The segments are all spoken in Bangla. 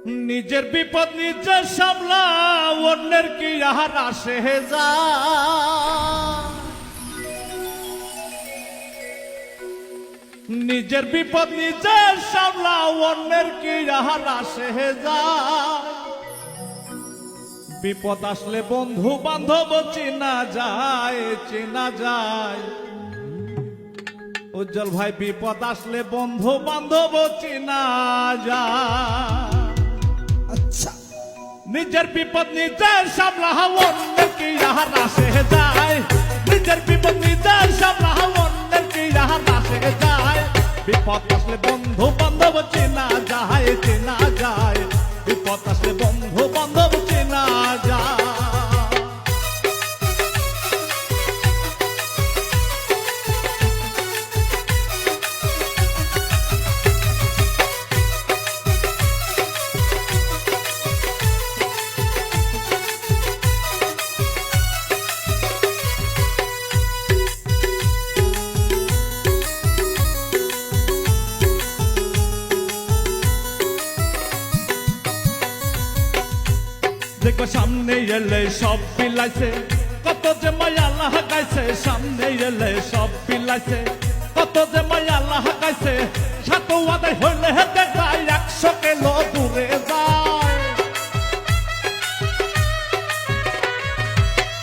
নিজের বিপদ নিজে সামলা, অন্যের কি আর আসে যায়। নিজের বিপদ নিজে সামলা, অন্যের কি আর আসে যায়। বিপদ আসলে বন্ধু বান্ধব চেনা যায়, চেনা যায়। উজ্জ্বল ভাই, বিপদ আসলে বন্ধু বান্ধব চেনা যায়। আচ্ছা, নিজের বিপদ নিজে সামলা, অন্যের কি আর আসে যায়। নিজের বিপদ নিজে সামলা, অন্যের কি আর আসে যায়। বিপদ আসলে বন্ধু বান্ধব চেনা যায়, চেনা যায়। বিপদ আসলে বন্ধু বান্ধব চেনা যায়। দেখো সামনে এলে সব বিলাইছে, কত যে মায়া লাগাইছে। সামনে এলে সব বিলাইছে, কত যে মায়া লাগাইছে। সাত আদায় হইলে দেখায় 100 কিলো দূরে যায়।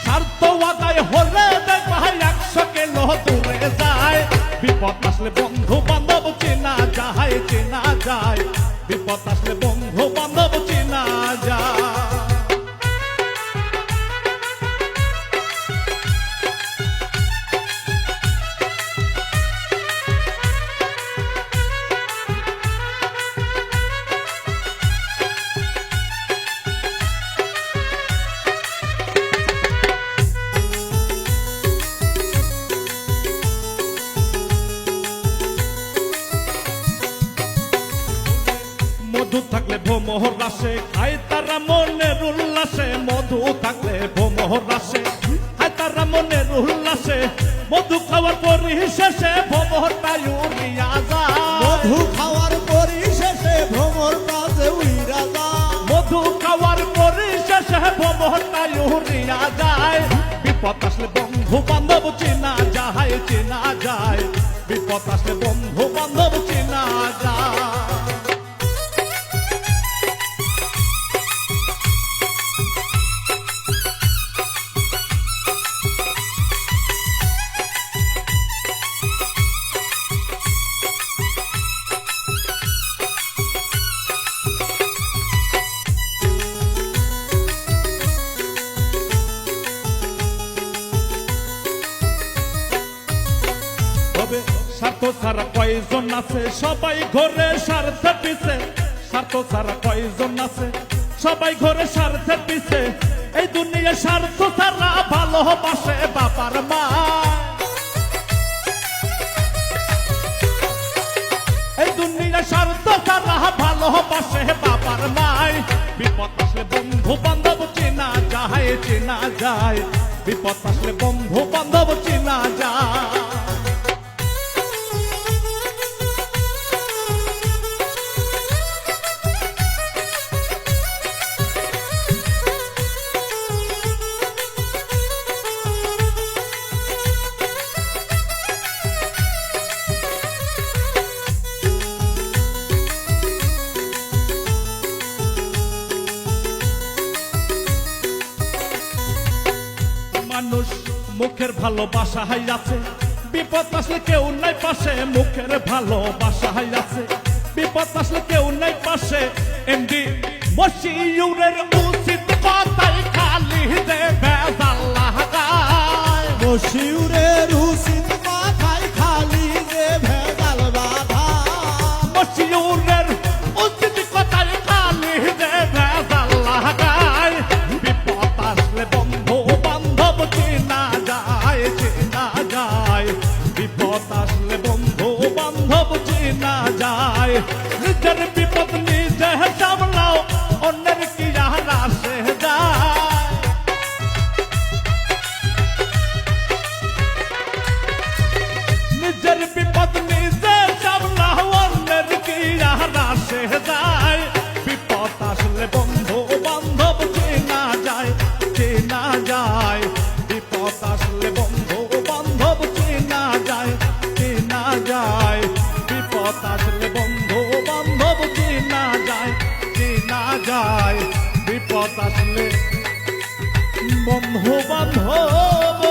স্বার্থ আদায় হলে দেখায় 100 কিলো দূরে যায়। বিপদ আসলে বন্ধু বান্ধব চেনা যায়, চেনা যায়। বিপদ আসলে বন্ধু বান্ধব চেনা যায়। মধু থাকলে ভ্রমর রাসে খায় তারা মনের উল্লাসে। মধু থাকলে ভ্রমর রাসে খায় তারা মনের উল্লাসে। মধু খাওয়ার পরিশেষে ভ্রমরটা উড়িয়া যায়। মধু খাওয়ার পরিশেষে ভ্রমরটা যে উইরা যায়। মধু খাওয়ার পরিশেষে ভ্রমরটা উড়িয়া যায়। বিপদ আসলে বন্ধু বান্ধব চেনা যায়, চেনা যায়। বিপদ আসলে বন্ধু বান্ধব চেনা যায়। স্বার্থ ছাড়া কয়জন আছে, সবাই ঘরে স্বার্থের পিছে। স্বার্থ ছাড়া কয়জন আছে, সবাই ঘরে স্বার্থের পিছে। এই দুনিয়া স্বার্থ ছাড়া ভালোবাসে বাবার মা। এই দুনিয়া স্বার্থ ছাড়া ভালোবাসে বাবার মাই। বিপদ আসলে বন্ধু বান্ধব চেনা যায়, চেনা যায়। বিপদ আসলে বন্ধু বান্ধব চেনা যায়। মানুষ মুখের ভালোবাসা হাই আছে, বিপদ আসলে কেউ নাই পাশে। মুখের ভালোবাসা হাই আছে, বিপদ আসলে কেউ নাই পাশে। এমডি মশিউরের উচিত কথাই খালি দে ভেজাল লাগায়। মশিউরের উচিত মাথায় খালি যে ভেজাল বাধা। মশিউরের উচিত কথাই খালি দে ভেজাল লাগায়। বিপদ আসলে বন্ধু বান্ধব চেনা যায়, চেনা যায়। বিপদ আসলে বন্ধু বান্ধব চেনা যায়। নিজের বিপদ নিজে সামলাও, অন্যের কি আর আসে যায়। নিজের বিপদ নিজে সামলাও, অন্যের কি আর আসে যায়। বিপদ আসলে বন্ধু বান্ধব চেনা যায়, চেনা যায়। বিপদ আসলে বন্ধু বান্ধব